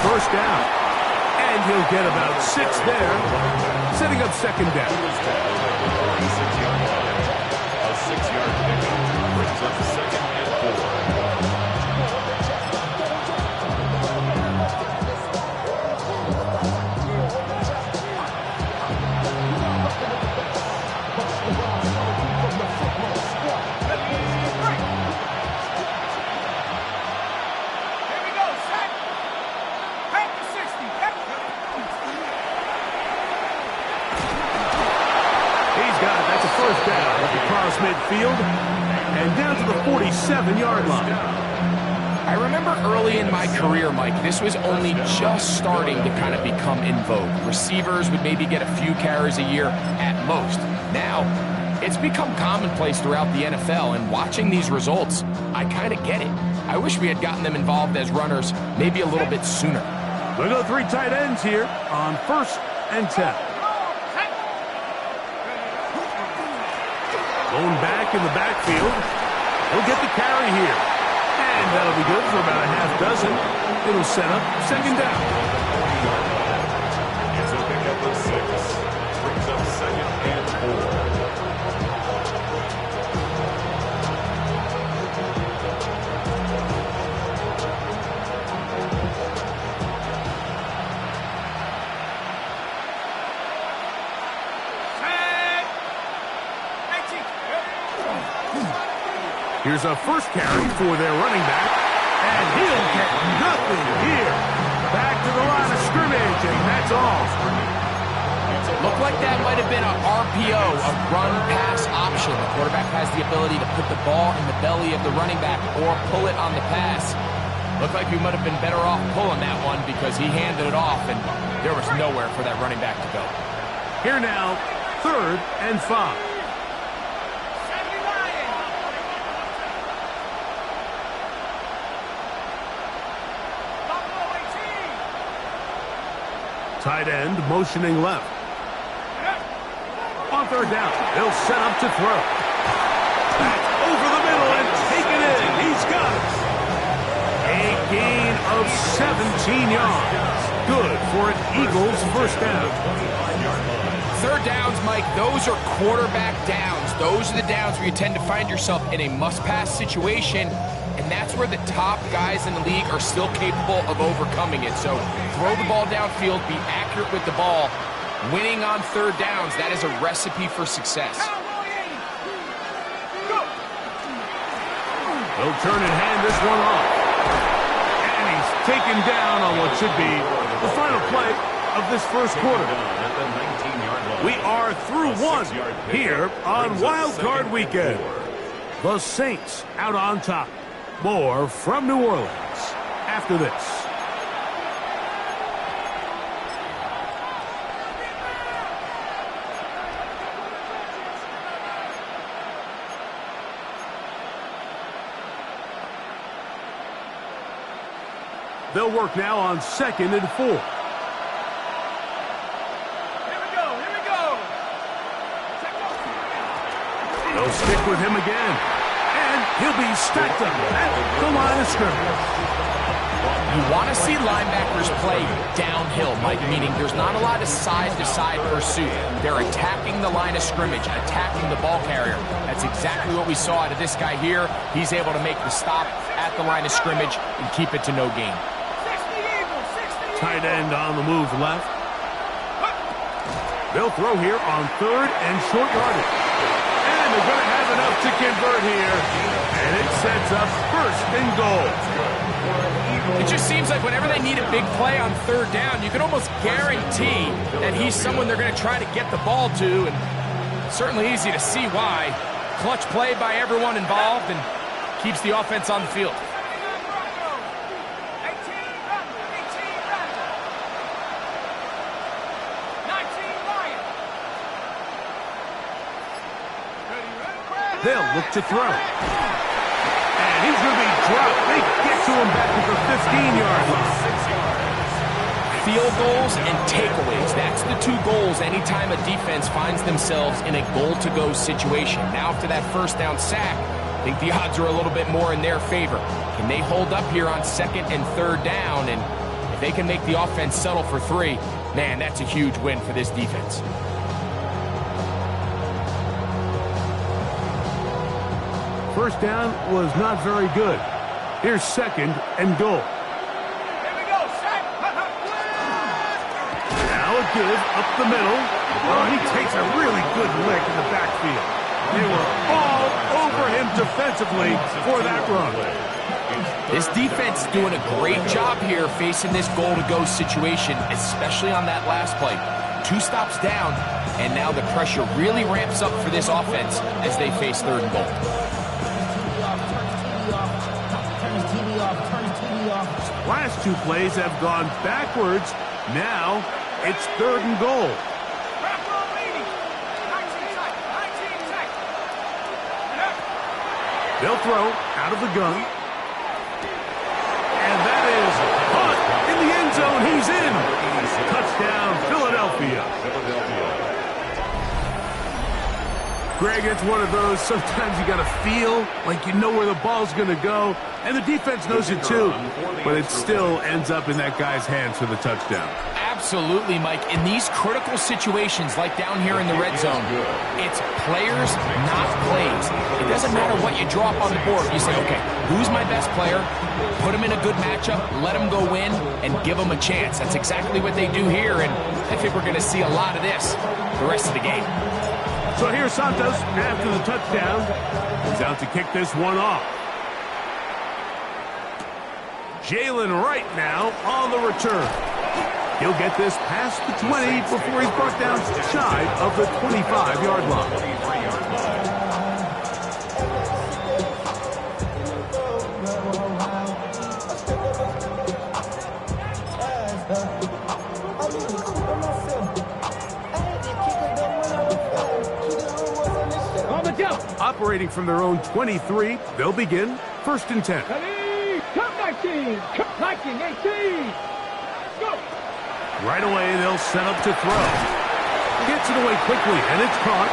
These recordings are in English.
first down. And he'll get about 6 there, setting up second down. A 6-yard pickup brings up second and 4. First down across midfield and down to the 47-yard line. I remember early in my career, Mike, this was only just starting to kind of become in vogue. Receivers would maybe get a few carries a year at most. Now, it's become commonplace throughout the NFL, and watching these results, I kind of get it. I wish we had gotten them involved as runners maybe a little bit sooner. We'll go 3 tight ends here on 1st and 10. Going back in the backfield. He'll get the carry here. And that'll be good for about a half dozen. It'll set up second down. It's a pickup of 6. Brings up second and 4. Here's a first carry for their running back, and he'll get nothing here. Back to the line of scrimmage, and that's all. Looked like that might have been an RPO, a run-pass option. The quarterback has the ability to put the ball in the belly of the running back or pull it on the pass. Looked like we might have been better off pulling that one because he handed it off, and there was nowhere for that running back to go. Here now, 3rd and 5. Tight end motioning left. On 3rd down, they'll set up to throw. Back over the middle and take it in. He's got it. A gain of 17 yards. Good for an Eagles first down. 3rd downs, Mike, those are quarterback downs. Those are the downs where you tend to find yourself in a must-pass situation, and that's where the top guys in the league are still capable of overcoming it. So throw the ball downfield, be accurate with the ball. Winning on 3rd downs, that is a recipe for success. They'll turn and hand this one off. And he's taken down on what should be the final play of this first quarter. We are through one here on Wild Card Weekend. The Saints out on top. More from New Orleans after this. They'll work now on 2nd and 4. Here we go. They'll stick with him again. And he'll be stacked up at the line of scrimmage. You want to see linebackers play downhill, Mike, meaning there's not a lot of side-to-side pursuit. They're attacking the line of scrimmage, attacking the ball carrier. That's exactly what we saw out of this guy here. He's able to make the stop at the line of scrimmage and keep it to no gain. Tight end on the move left. They'll throw here on 3rd and short yardage. And they're going to have enough to convert here. And it sets up 1st and goal. It just seems like whenever they need a big play on 3rd down, you can almost guarantee that he's someone they're going to try to get the ball to, and certainly easy to see why. Clutch play by everyone involved and keeps the offense on the field. They'll look to throw. And he's going to be dropped. They get to him back at the 15-yard line. Field goals and takeaways. That's the 2 goals anytime a defense finds themselves in a goal-to-go situation. Now after that 1st down sack, I think the odds are a little bit more in their favor. Can they hold up here on 2nd and 3rd down? And If they can make the offense settle for 3, man, that's a huge win for this defense. First down was not very good. Here's 2nd and goal. Now a give up the middle. Oh, he takes a really good lick in the backfield. They were all over him defensively for that run. This defense is doing a great job here facing this goal-to-go situation, especially on that last play. 2 stops down, and now the pressure really ramps up for this offense as they face 3rd and goal. Last 2 plays have gone backwards. Now it's 3rd and goal. They'll throw out of the gun. And that is caught in the end zone. He's in. Touchdown, Philadelphia. Greg, it's one of those, sometimes you got to feel like you know where the ball's going to go, and the defense knows it too, but it still ends up in that guy's hands for the touchdown. Absolutely, Mike. In these critical situations, like down here in the red zone, it's players, not plays. It doesn't matter what you draw up on the board. You say, okay, who's my best player? Put him in a good matchup, let him go win, and give him a chance. That's exactly what they do here, and I think we're going to see a lot of this the rest of the game. So here's Santos after the touchdown. He's out to kick this one off. Jalen Wright now on the return. He'll get this past the 20 before he's brought down shy of the 25-yard line. Operating from their own 23, they'll begin 1st and 10. Come 19, 18. Go. Right away, they'll set up to throw. Gets it away quickly, and it's caught.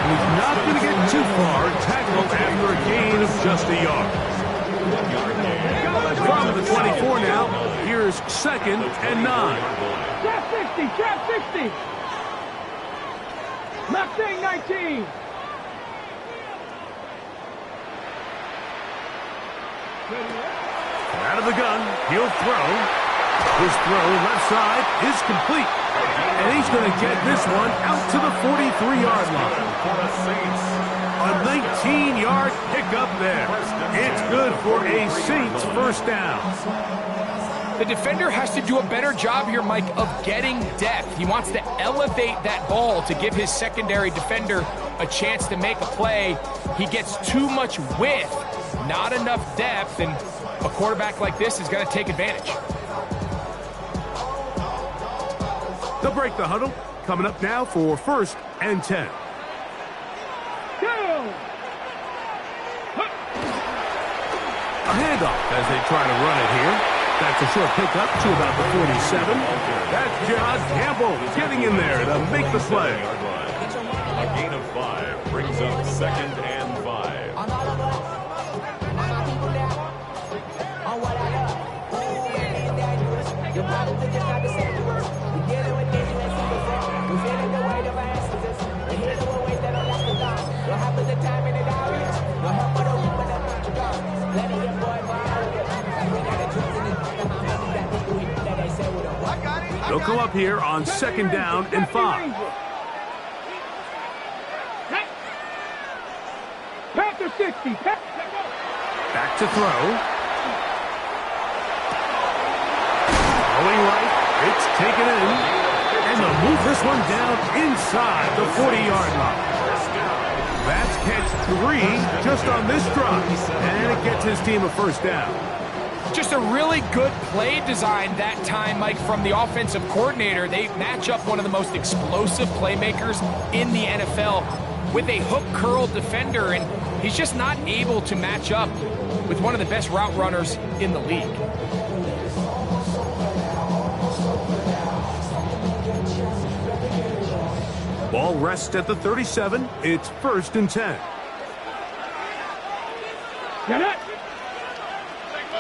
He's not going to get too far. Tackled after a gain of just a yard. From the 24 now, here's 2nd and 9. Trap 60. Left thing 19. Out of the gun, he'll throw. His throw left side is complete. And he's going to get this one out to the 43-yard line. A 19-yard pickup there. It's good for a Saints first down. The defender has to do a better job here, Mike, of getting depth. He wants to elevate that ball to give his secondary defender a chance to make a play. He gets too much width, not enough depth, and a quarterback like this is going to take advantage. They'll break the huddle. Coming up now for 1st and 10. A handoff as they try to run it here. That's a short pickup to about the 47. That's John Campbell getting in there to make the play. A gain of 5 brings up 2nd and 5. They'll come up here on 2nd down and 5. Panther 60. Back to throw. Going right. It's taken in. And they'll move this one down inside the 40-yard line. That's catch 3 just on this drive. And it gets his team a first down. Just a really good play design that time, Mike, from the offensive coordinator. They match up one of the most explosive playmakers in the NFL with a hook curl defender, and he's just not able to match up with one of the best route runners in the league. Ball rests at the 37. It's 1st and 10. Get it.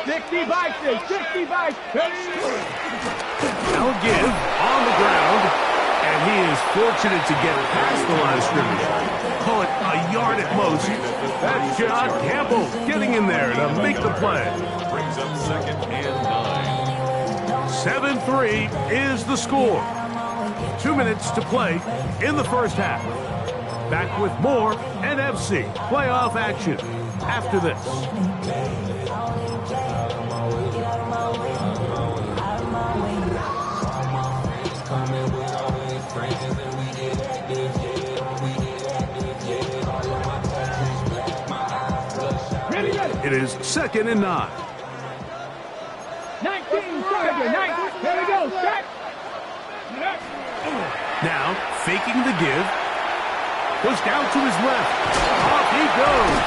60 by 6. 60 by 6. Now a give on the ground, and he is fortunate to get past the line of scrimmage. Call it a yard at most. That's John Campbell getting in there to make the play. Brings up 2nd and 9. 7-3 is the score. 2 minutes to play in the first half. Back with more NFC playoff action after this. It is 2nd and 9. 19 seconds. 19. Here we go. Set. Now, faking the give. Pushed out to his left. Off he goes.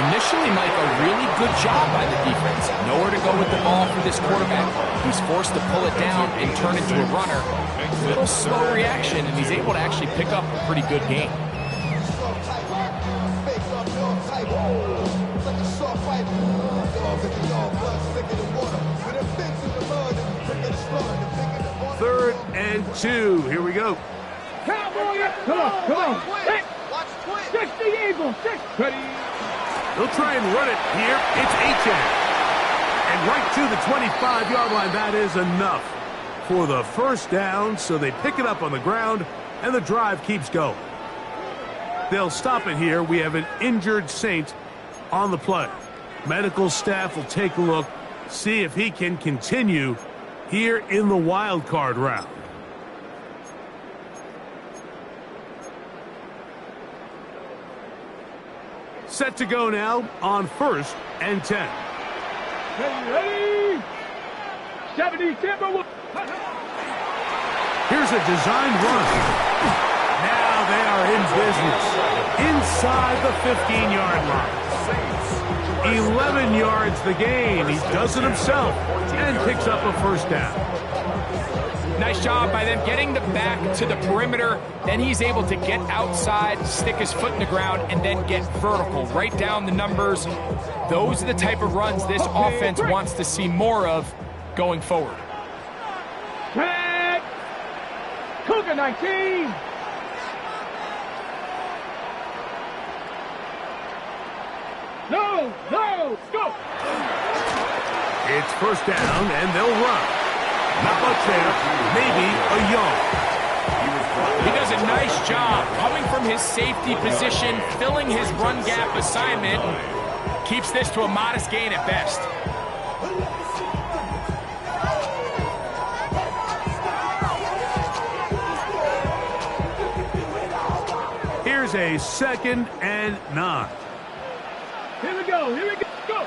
Initially, Mike, a really good job by the defense. Nowhere to go with the ball for this quarterback. He's forced to pull it down and turn into a runner. A little slow reaction, and he's able to actually pick up a pretty good game. Third and 2. Here we go. Cowboy. Come on. Come on. 60 Eagles. 6. Ready. They'll try and run it here. It's Achane. And right to the 25-yard line. That is enough for the first down. So they pick it up on the ground, and the drive keeps going. They'll stop it here. We have an injured Saint on the play. Medical staff will take a look, see if he can continue here in the wild card round. Set to go now on 1st and 10. Ready. 70 Timberwolves. Here's a designed run. Now they are in business inside the 15-yard line. 11 yards the gain. He does it himself and picks up a first down. Nice job by them getting the back to the perimeter. Then he's able to get outside, stick his foot in the ground, and then get vertical right down the numbers. Those are the type of runs this offense wants to see more of going forward. Tag. Cougar 19. No, go! It's first down, and they'll run. Not much there, maybe a yard. He does a nice job coming from his safety position, filling his run gap assignment. Keeps this to a modest gain at best. Here's a 2nd and 9. Here we go, go!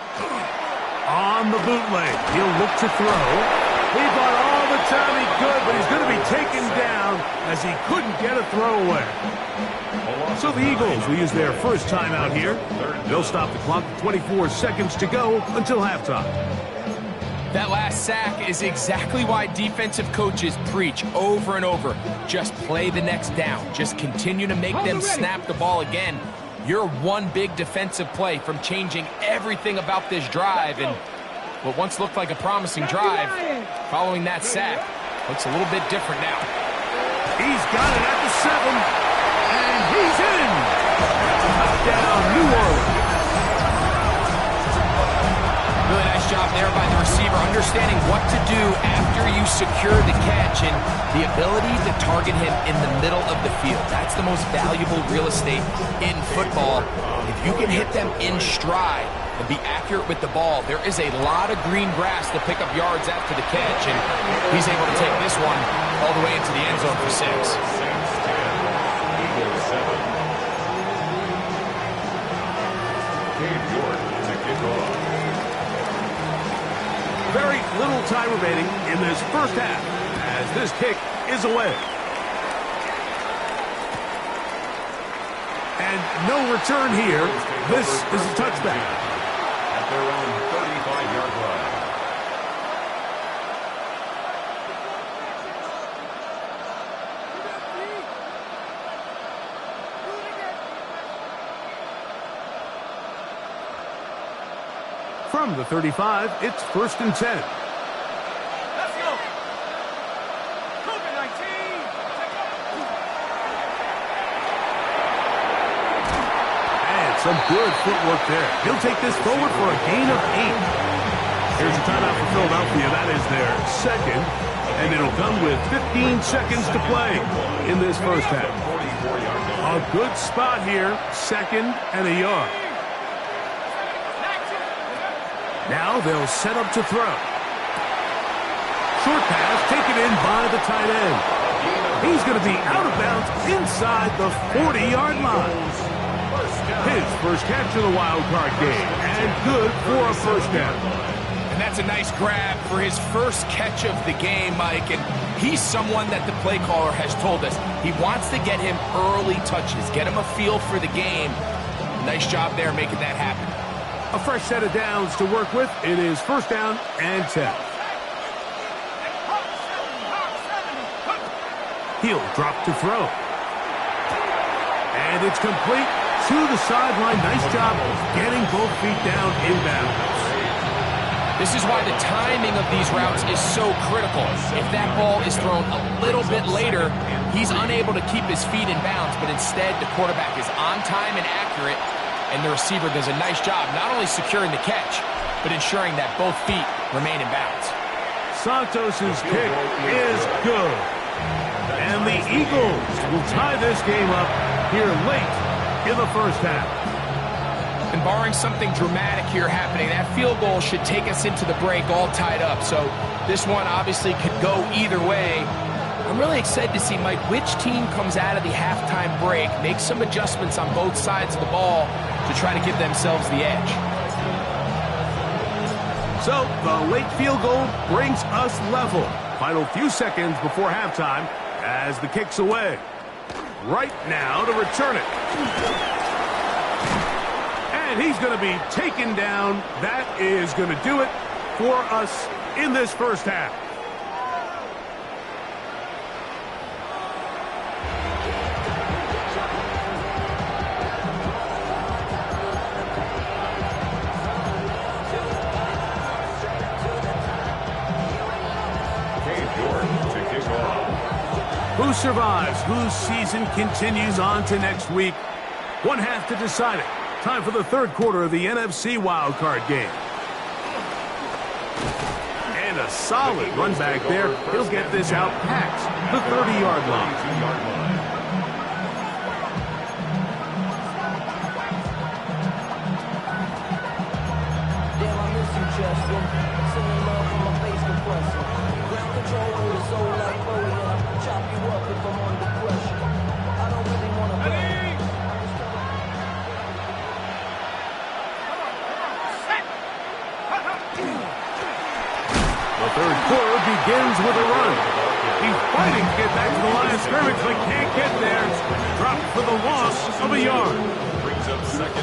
On the bootleg, he'll look to throw. He bought all the time he could, but he's going to be taken down as he couldn't get a throwaway. So the Eagles will use their first timeout here. They'll stop the clock with 24 seconds to go until halftime. That last sack is exactly why defensive coaches preach over and over. Just play the next down. Just continue to make them snap the ball again. You're one big defensive play from changing everything about this drive, and what once looked like a promising drive, following that sack, looks a little bit different now. He's got it at the 7, and he's in. Touchdown, New Orleans. Really nice job there by the receiver, understanding what to do after you secure the catch and the ability to target him in the middle of the field. That's the most valuable real estate in football. If you can hit them in stride and be accurate with the ball, there is a lot of green grass to pick up yards after the catch, and he's able to take this one all the way into the end zone for 6. Saints 10, Eagles 7. Cam York to kick off. Very little time remaining in this first half as this kick is away. And no return here. This is a touchback. At their own 35-yard line. From the 35, it's 1st and 10. Let's go. COVID-19. And some good footwork there. He'll take this forward for a gain of 8. Here's a timeout for Philadelphia. That is their second. And it'll come with 15 seconds to play in this first half. A good spot here, 2nd and a yard. Now they'll set up to throw. Short pass taken in by the tight end. He's going to be out of bounds inside the 40-yard line. His first catch of the wild card game, and good for a first down. And that's a nice grab for his first catch of the game, Mike. And he's someone that the play caller has told us he wants to get him early touches, get him a feel for the game. Nice job there making that happen. A fresh set of downs to work with. It is 1st down and 10. He'll drop to throw. And it's complete to the sideline. Nice job getting both feet down inbounds. This is why the timing of these routes is so critical. If that ball is thrown a little bit later, he's unable to keep his feet in bounds, but instead the quarterback is on time and accurate, and the receiver does a nice job not only securing the catch, but ensuring that both feet remain in bounds. Santos' kick is good. And the Eagles will tie this game up here late in the first half. And barring something dramatic here happening, that field goal should take us into the break all tied up. So this one obviously could go either way. I'm really excited to see, Mike, which team comes out of the halftime break, make some adjustments on both sides of the ball to try to give themselves the edge. So the late field goal brings us level. Final few seconds before halftime as the kick's away. Right now to return it. And he's going to be taken down. That is going to do it for us in this first half. Who survives? Whose season continues on to next week? One half to decide it. Time for the third quarter of the NFC wildcard game. And a solid run back there. He'll get this out past the 30-yard line. Third quarter begins with a run. He's fighting to get back to the line of scrimmage, but can't get there. Dropped for the loss of a yard.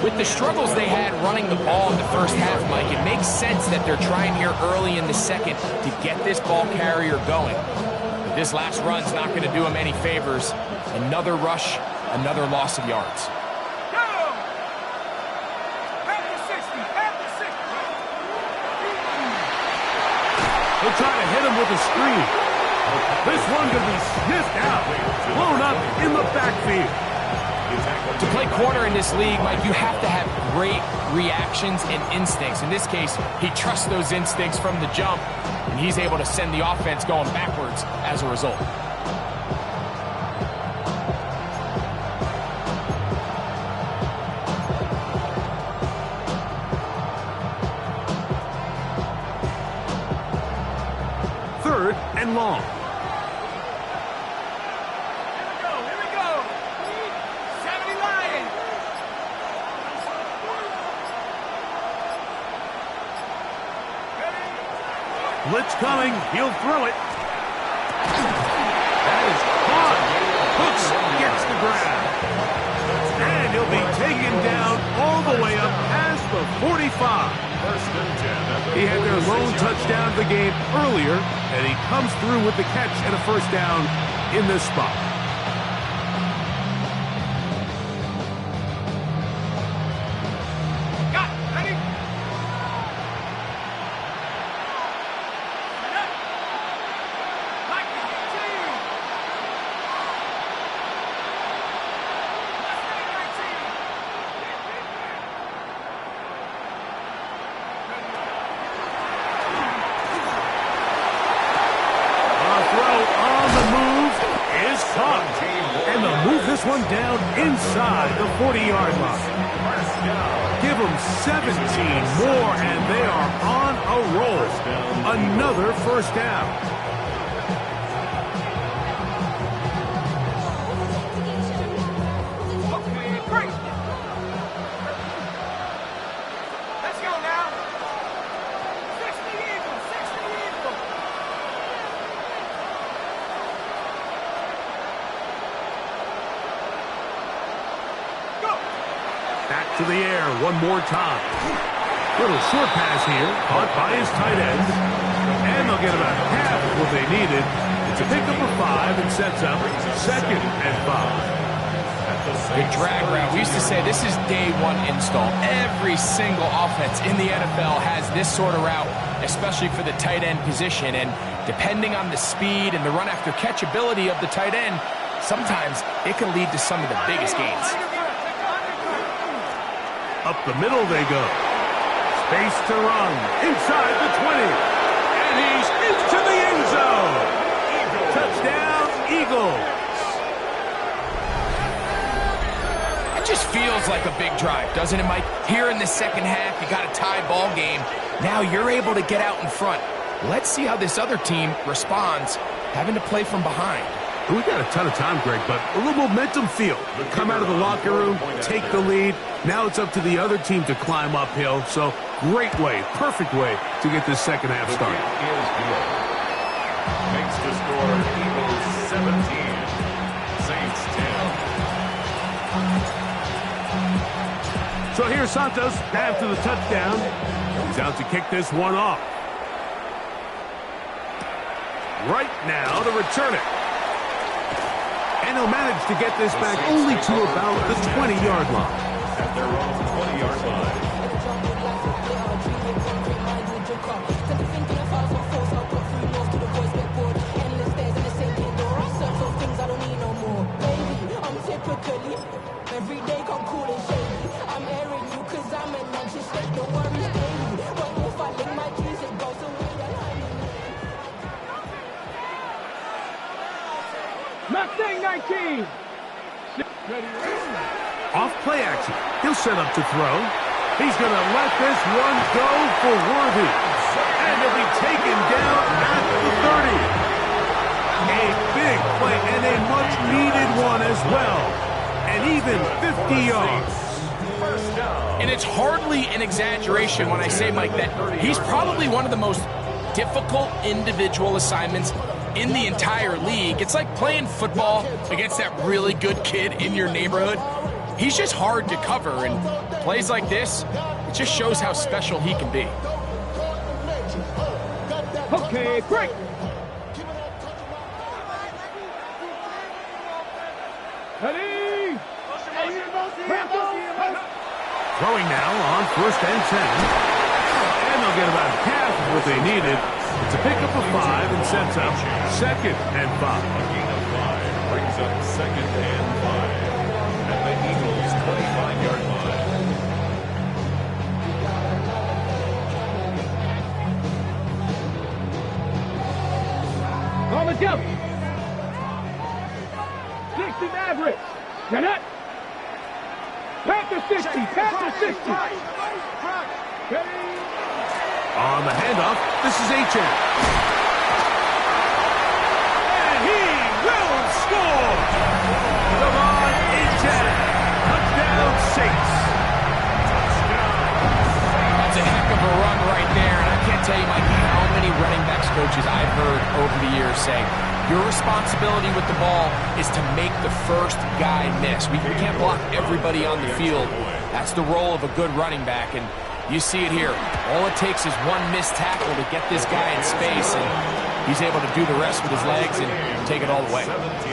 With the struggles they had running the ball in the first half, Mike, it makes sense that they're trying here early in the second to get this ball carrier going. But this last run's not going to do him any favors. Another rush, another loss of yards. He'll try to hit him with a screen. This one could be sniffed out, blown up in the backfield. To play corner in this league, Mike, you have to have great reactions and instincts. In this case, he trusts those instincts from the jump, and he's able to send the offense going backwards as a result. Third and long. Here we go. 70 Lions. Blitz coming. He'll throw it. That is caught. Hooks gets the grab. And he'll be taken down all the way up past the 45. He had their lone touchdown of the game earlier, and he comes through with the catch and a first down in this spot. tough. And they'll move this one down inside the 40-yard line. Give them 17 more, and they are on a roll. Another first down. Back to the air one more time. Little short pass here, caught by his tight end. And they'll get about half of what they needed. It's a pickup of 5 and sets up 2nd and 5. Good drag route. We used to say this is day one install. Every single offense in the NFL has this sort of route, especially for the tight end position. And depending on the speed and the run after catch ability of the tight end, sometimes it can lead to some of the biggest gains. Up the middle they go. Space to run. Inside the 20. And he's into the end zone. Touchdown, Eagles. It just feels like a big drive, doesn't it, Mike? Here in the second half, you got a tie ball game. Now you're able to get out in front. Let's see how this other team responds, having to play from behind. We got a ton of time, Greg, but a little momentum feel. Come out of the locker room, take the lead. Now it's up to the other team to climb uphill. So great way, perfect way to get this second half started. Makes the score Eagles 17, Saints 10. So here's Santos after the touchdown. He's out to kick this one off. Right now to return it. And he'll manage to get this back only to about the 20-yard line. At their own 20-yard line. Every day come cool and shady. I'm airing you cause I'm in Manchester. Don't worry, baby. But if I lick my keys, it goes away. Mustang 19. Off play action. He'll set up to throw. He's going to let this one go for Worthy. And he'll be taken down at the 30. A big play and a much-needed one as well. And even 50 yards. And it's hardly an exaggeration when I say, Mike, that he's probably one of the most difficult individual assignments in the entire league. It's like playing football against that really good kid in your neighborhood. He's just hard to cover, and plays like this, it just shows how special he can be. Okay, great. Ready? Throwing now on 1st and 10. And they'll get about half of what they needed. It's a pickup of 5 and sets up 2nd and 5. A gain of 5 brings up 2nd and 5. At the Eagles' 25-yard line. On the jump. 60 Mavericks. Get it. Panther 60. Panther 60. Ready? On the handoff, this is Achane. And he will score! Come on, Achane. Touchdown, Saints. That's a heck of a run right there, and I can't tell you, Mike, how many running backs coaches I've heard over the years say, your responsibility with the ball is to make the first guy miss. We can't block everybody on the field. That's the role of a good running back, and you see it here. All it takes is one missed tackle to get this guy in space, and he's able to do the rest with his legs and take it all the way. 17.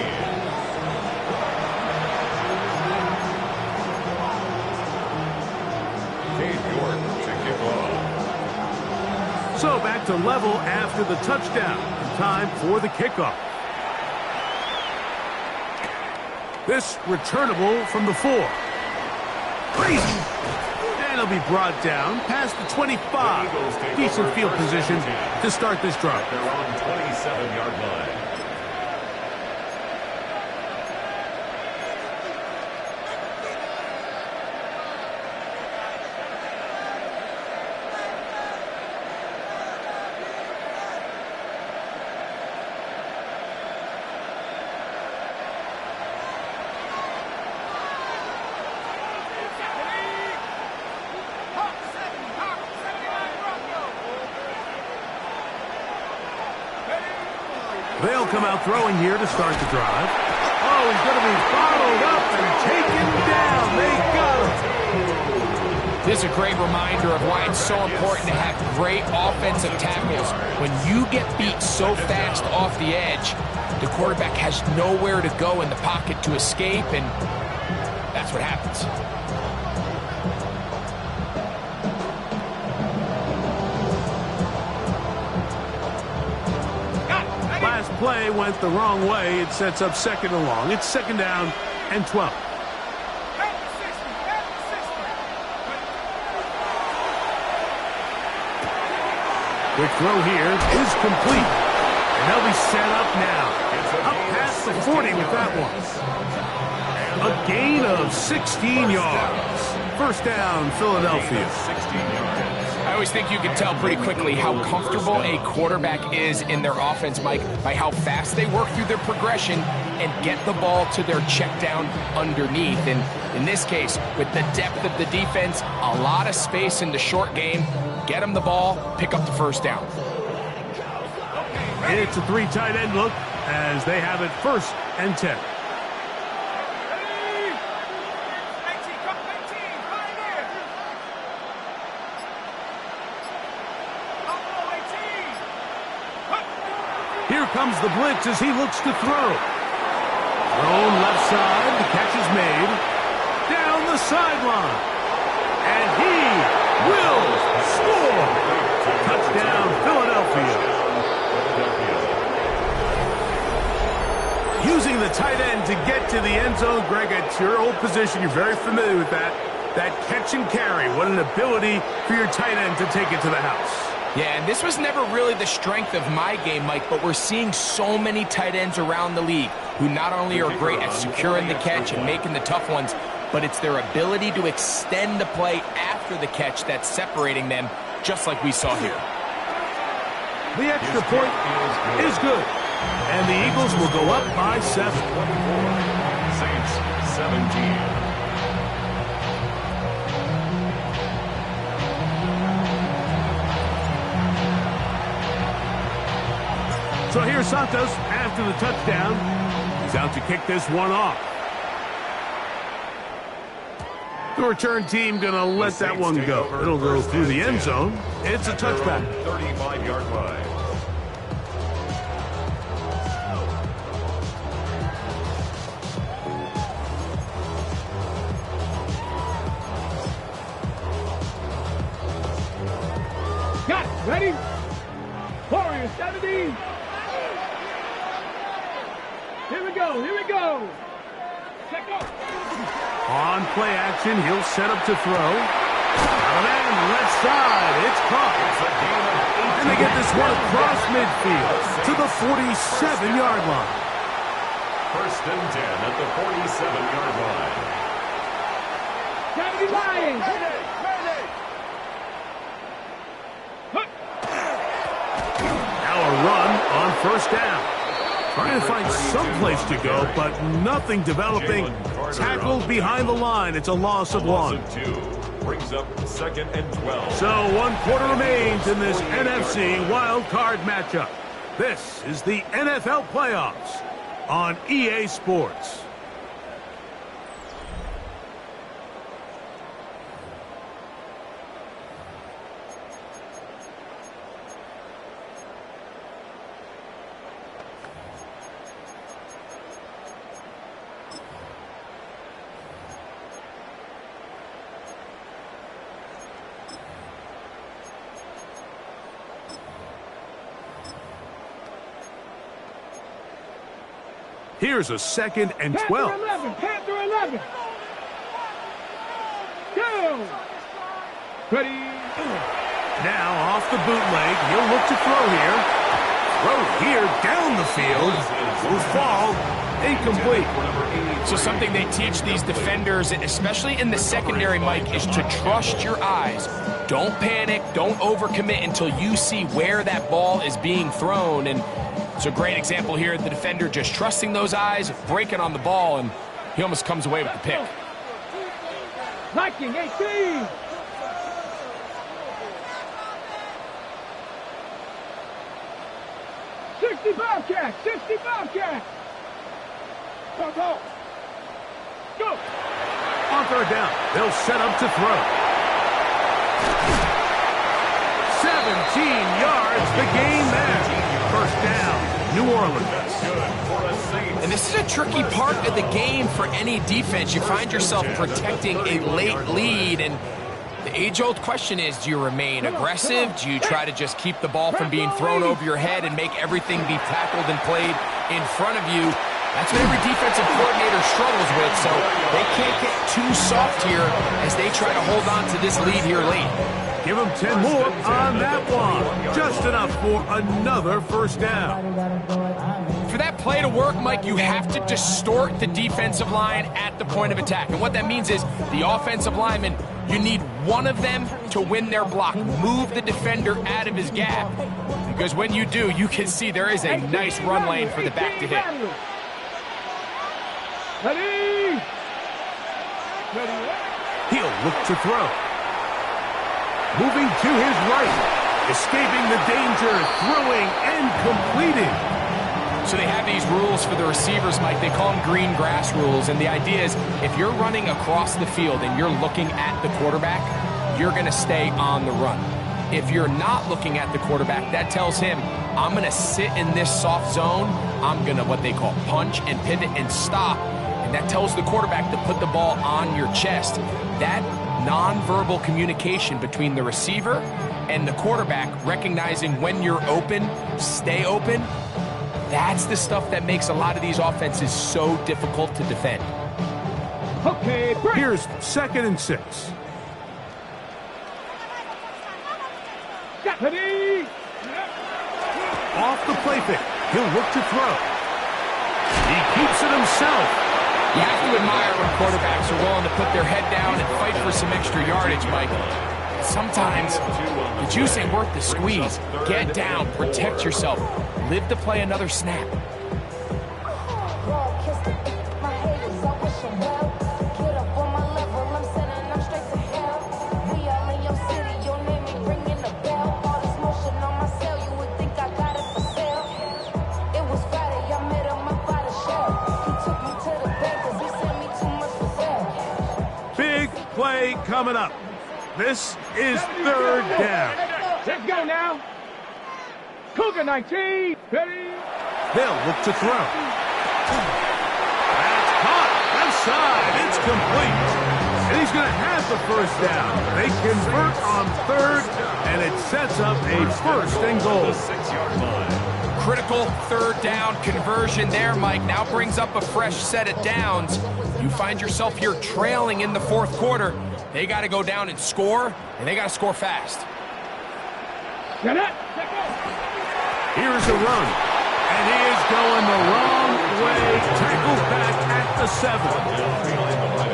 So back to level after the touchdown. Time for the kickoff. This returnable from the 4. Crazy. And he'll be brought down past the 25. Decent field position to start this drive. They're on 27-yard line. They'll come out throwing here to start the drive. Oh, he's going to be followed up and taken down. They got him. This is a great reminder of why it's so important to have great offensive tackles. When you get beat so fast off the edge, the quarterback has nowhere to go in the pocket to escape, and that's what happens. Last play went the wrong way. It sets up second and long. It's second down and 12. Quick throw here is complete. And they'll be set up now. Up past the 40 with that one. A gain of 16 yards. First down, Philadelphia. 16 yards. I always think you can tell pretty quickly how comfortable a quarterback is in their offense, Mike, by how fast they work through their progression and get the ball to their check down underneath. And in this case, with the depth of the defense, a lot of space in the short game, get them the ball, pick up the first down. It's a three tight end look as they have it first and 10. Here comes the blitz as he looks to throw. Thrown left side, the catch is made. Down the sideline. And he will score. Touchdown, Philadelphia. Using the tight end to get to the end zone, Greg, at your old position, you're very familiar with that. That catch and carry, what an ability for your tight end to take it to the house. Yeah, and this was never really the strength of my game, Mike, but we're seeing so many tight ends around the league who not only are great at securing the catch and making the tough ones, but it's their ability to extend the play after the catch that's separating them, just like we saw here. The extra point is good, and the Eagles will go up by 7. Saints 17. So here's Santos after the touchdown. He's out to kick this one off. The return team going to let that one go. It'll go through the end zone. It's a touchback. 35-yard line. Got it. Ready? Warriors 70. Here we go. Here we go. Check out. On play action, he'll set up to throw. And then left side, it's caught. And they get this one across midfield to the 47-yard line. First and 10 at the 47-yard line. Gotta be lying. Now a run on first down. Trying to find some place to go, but nothing developing. Tackled behind the line. It's a loss of 1. Brings up second and 12. So 1 quarter remains in this NFC wild card matchup. This is the NFL playoffs on EA Sports. Here's a second and 12. Panther 11. Go. Ready. Now off the bootleg, he'll look to throw here. Throw here down the field. Will fall incomplete. So something they teach these defenders, especially in the secondary, Mike, is to trust your eyes. Don't panic, don't overcommit until you see where that ball is being thrown. And it's a great example here, the defender just trusting those eyes, breaking on the ball, and he almost comes away with the pick. Liking 18. 60 Bobcat! 60 Bobcat! Go, go! Go! On third down, they'll set up to throw. 17 yards, the gain there. First down, New Orleans. And this is a tricky part of the game for any defense. You find yourself protecting a late lead, and the age-old question is, do you remain aggressive? Do you try to just keep the ball from being thrown over your head and make everything be tackled and played in front of you? That's what every defensive coordinator struggles with, so they can't get too soft here as they try to hold on to this lead here late. Give them 10 more on that one. Just enough for another first down. For that play to work, Mike, you have to distort the defensive line at the point of attack. And what that means is the offensive lineman, you need one of them to win their block. Move the defender out of his gap. Because when you do, you can see there is a nice run lane for the back to hit. Ready! He'll look to throw. Moving to his right. Escaping the danger, throwing and completing. So they have these rules for the receivers, Mike. They call them green grass rules. And the idea is if you're running across the field and you're looking at the quarterback, you're going to stay on the run. If you're not looking at the quarterback, that tells him, I'm going to sit in this soft zone. I'm going to what they call punch and pivot and stop. And that tells the quarterback to put the ball on your chest. That nonverbal communication between the receiver and the quarterback, recognizing when you're open, stay open, that's the stuff that makes a lot of these offenses so difficult to defend. Okay, here's 2nd and 6. Ready! Off the play fake. He'll look to throw. He keeps it himself. You have to admire when quarterbacks are willing to put their head down and fight for some extra yardage, Mike. Sometimes the juice ain't worth the squeeze. Get down, protect yourself, live to play another snap. Play coming up. This is 3rd down. Let's go now. Cougar 19. Ready? They'll look to throw. That's caught. Left side. It's complete. And he's going to have the first down. They convert on 3rd, and it sets up a 1st and goal. The 6-yard line. Critical 3rd down conversion there, Mike. Now brings up a fresh set of downs. You find yourself here trailing in the 4th quarter. They got to go down and score, and they got to score fast. Get it. Here's a run, and he is going the wrong way. Tackled back at the 7.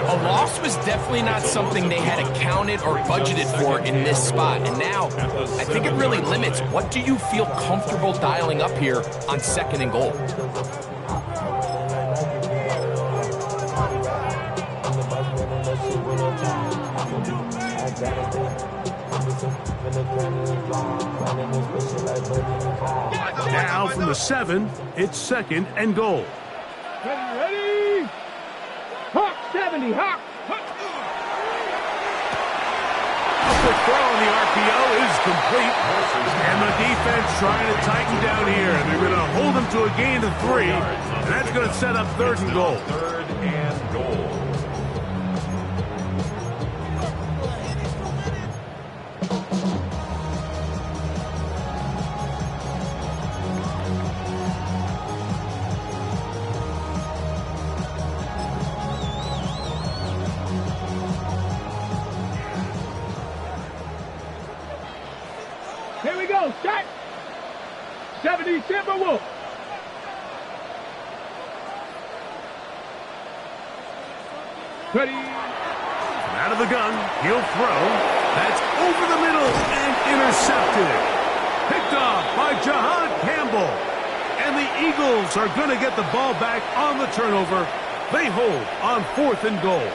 A loss was definitely not something they had accounted or budgeted for in this spot. And now, I think it really limits what do you feel comfortable dialing up here on 2nd and goal. Now from the 7, it's 2nd and goal. Ready? Hawk 70, Hawk. A quick throw on the RPO is complete. And the defense trying to tighten down here. They're going to hold them to a gain of 3. And that's going to set up 3rd and goal. 3rd and goal. Here we go. Start. 70 Timberwolves. Ready. Out of the gun, he'll throw. That's over the middle and intercepted. Picked off by Jahan Campbell. And the Eagles are going to get the ball back on the turnover. They hold on 4th and goal.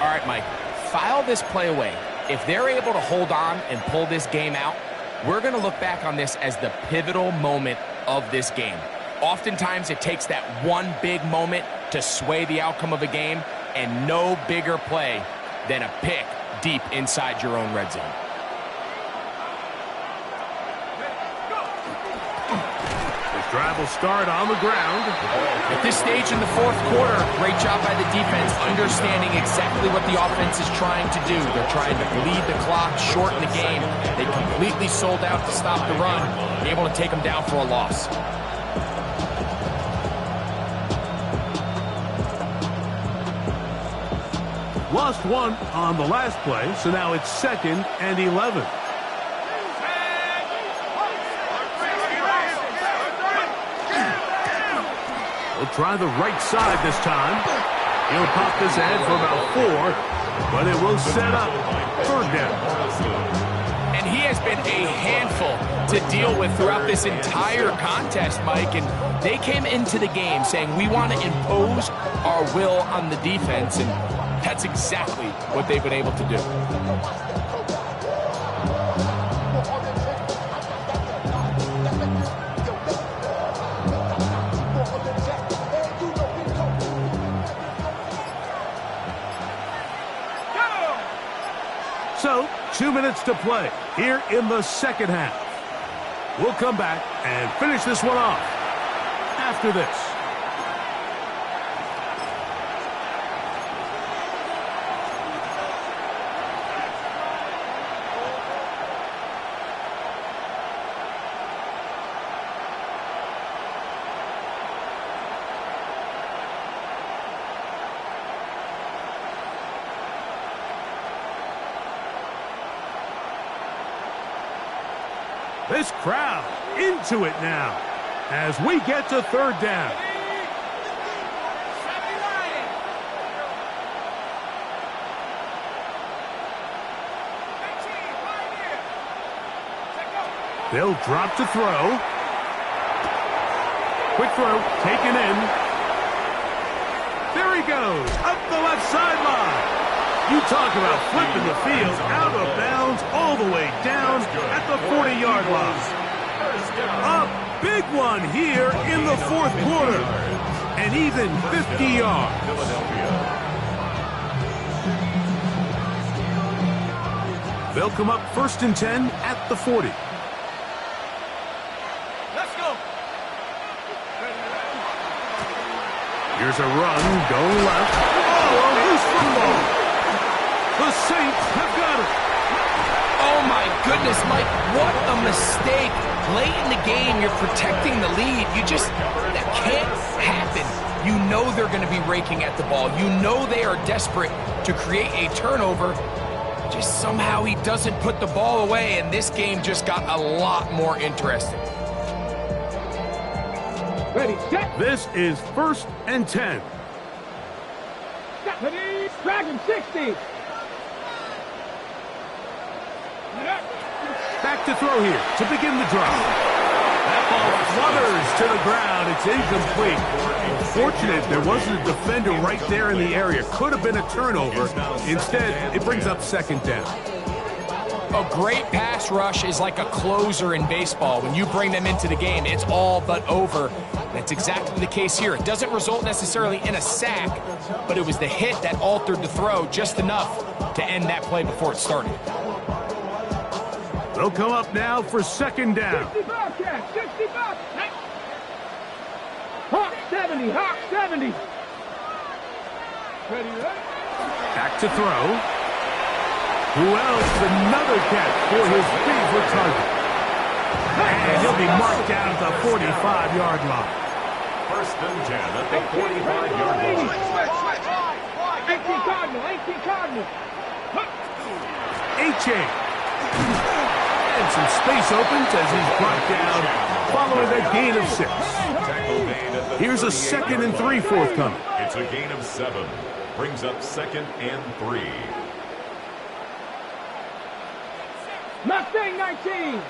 All right, Mike, file this play away. If they're able to hold on and pull this game out, we're going to look back on this as the pivotal moment of this game. Oftentimes, it takes that one big moment to sway the outcome of a game, and no bigger play than a pick deep inside your own red zone. Drive will start on the ground. At this stage in the fourth quarter, great job by the defense, understanding exactly what the offense is trying to do. They're trying to bleed the clock, shorten the game. They completely sold out to stop the run, able to take them down for a loss. Lost one on the last play, so now it's 2nd and 11. He'll try the right side this time. He'll pop this ahead for about 4, but it will set up 3rd down. And he has been a handful to deal with throughout this entire contest, Mike. And they came into the game saying, we want to impose our will on the defense, and that's exactly what they've been able to do. So, 2 minutes to play here in the second half. We'll come back and finish this one off after this. This crowd into it now as we get to 3rd down. They'll drop to throw. Quick throw, taken in. There he goes, up the left sideline. You talk about flipping the field out of bounds all the way down at the 40-yard line. A big one here in the 4th quarter. And even 50 yards. They'll come up 1st and 10 at the 40. Let's go. Here's a run going left. Oh, a loose football. The Saints have got it. Oh, my goodness, Mike, what a mistake. Late in the game, you're protecting the lead. That can't happen. You know they're going to be raking at the ball. You know they are desperate to create a turnover. Just somehow he doesn't put the ball away, and this game just got a lot more interesting. Ready, set. This is 1st and 10. Ready, Dragon 60. Back to throw here to begin the drive. That ball flutters to the ground. It's incomplete. Fortunate there wasn't a defender right there in the area. Could have been a turnover. Instead, it brings up 2nd down. A great pass rush is like a closer in baseball. When you bring them into the game, it's all but over. That's exactly the case here. It doesn't result necessarily in a sack, but it was the hit that altered the throw just enough to end that play before it started. They'll come up now for 2nd down. 60 Bobcats, 60 Bobcats. Hawk 70, Hawk 70. Ready, ready. Back to throw. Who else? Another catch for his favorite target. And he'll be marked down at the 45-yard line. 1st and 10 at the 45-yard line. 18 Cardinal, 18 Cardinal. A-chain. And some space opens as he's brought down following a gain of 6. Here's a 2nd and 3 forthcoming. It's a gain of 7. Brings up 2nd and 3. Mustang 19.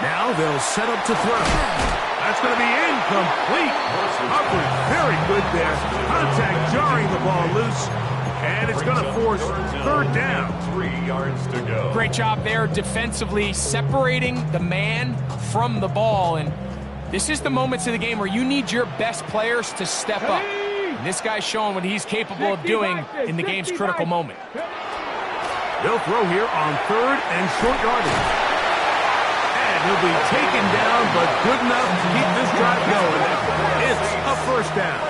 Now they'll set up to throw. That's going to be incomplete. Hubbard very good there. Contact jarring the ball loose. And it's going to force third down. 3 yards to go. Great job there defensively, separating the man from the ball. And this is the moments of the game where you need your best players to step up. And this guy's showing what he's capable of doing in the game's critical moment. They'll throw here on third and short yardage. And he'll be taken down, but good enough to keep this drive going. It's a first down.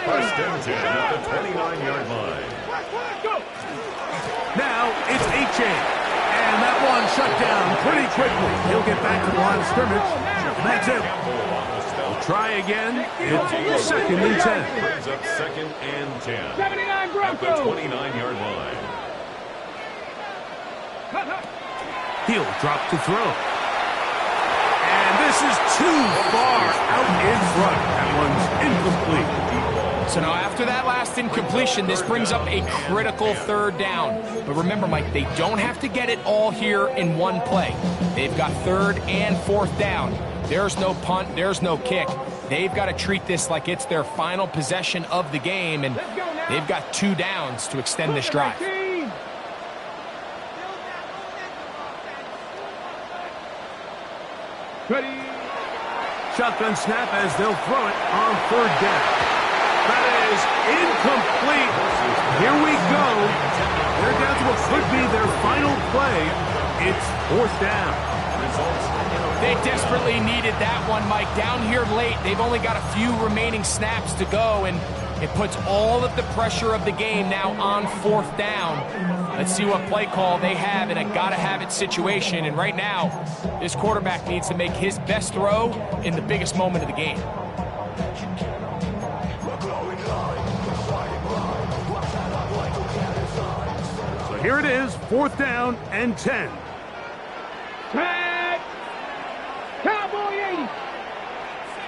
First and 10 at the 29-yard line. Now it's A-Chain. And that one shut down pretty quickly. He'll get back to the line of scrimmage. That's it. We'll try again. It's second and 10. Brings up second and 10 at the 29-yard line. He'll drop to throw. And this is too far out in front. That one's incomplete. So now after that last incompletion, this brings up a critical third down. But remember, Mike, they don't have to get it all here in one play. They've got third and fourth down. There's no punt, there's no kick. They've got to treat this like it's their final possession of the game, and they've got 2 downs to extend this drive. Ready. Shotgun snap as they'll throw it on third down. That is incomplete. Here we go. They're down to what could be their final play. It's fourth down. They desperately needed that one, Mike. Down here late, they've only got a few remaining snaps to go, and it puts all of the pressure of the game now on fourth down. Let's see what play call they have in a gotta-have-it situation. And right now, this quarterback needs to make his best throw in the biggest moment of the game. So here it is, fourth down and 10. Tag. Cowboy 80.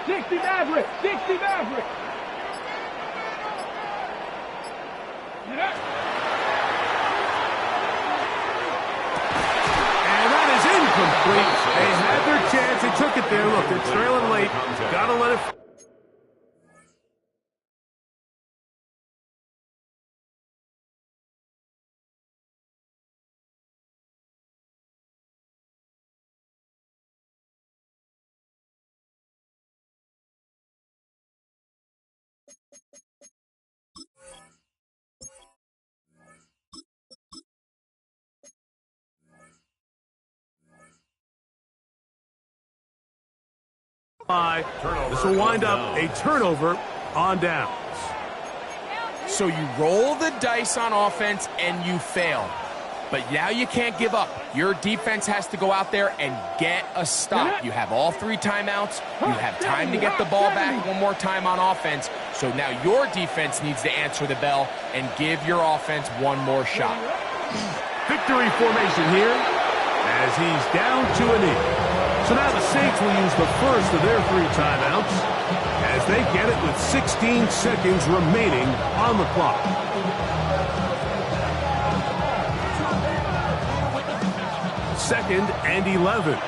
60 Maverick. 60 Maverick. And that is incomplete. They had their chance. They took it there. Look, they're trailing late. Got to let it... This will wind up a turnover on downs. So you roll the dice on offense and you fail. But now you can't give up. Your defense has to go out there and get a stop. You have all 3 timeouts. You have time to get the ball back one more time on offense. So now your defense needs to answer the bell and give your offense one more shot. Victory formation here as he's down to a knee. So now the Saints will use the first of their 3 timeouts as they get it with 16 seconds remaining on the clock. Second and 11.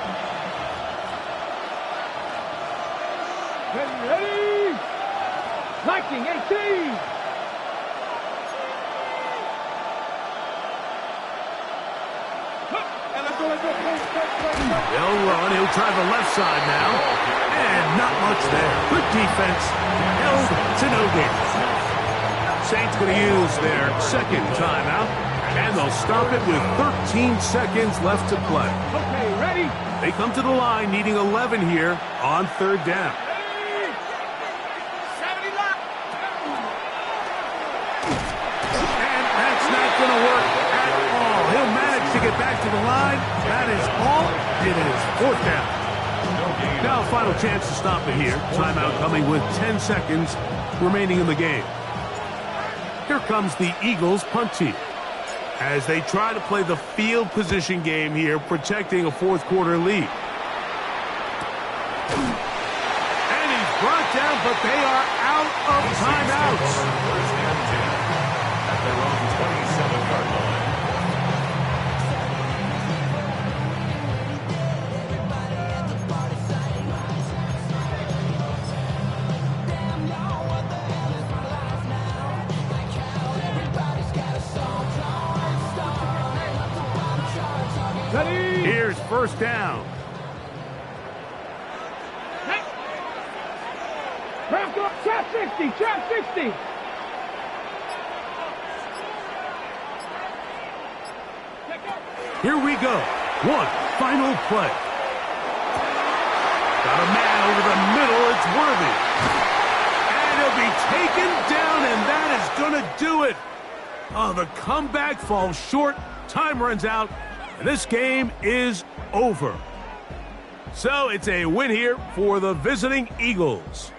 Ready. Liking 18. They'll run. He'll try the left side now. And not much there. Good defense. Held to no gain. Saints going to use their second timeout. And they'll stop it with 13 seconds left to play. Okay, ready. They come to the line needing 11 here on third down. And that's not going to work at all. He'll manage to get back to the line. That is all. It is fourth down. Now final chance to stop it here. Timeout coming with 10 seconds remaining in the game. Here comes the Eagles punt team as they try to play the field position game here, protecting a fourth quarter lead. And he's brought down, but they are out of timeouts. At their own 27-yard line. is first down. Trap 60, trap 60. Here we go. One final play. Got a man over the middle. It's Worthy. And he'll be taken down, and that is going to do it. Oh, the comeback falls short. Time runs out, and this game is over. So it's a win here for the visiting Eagles.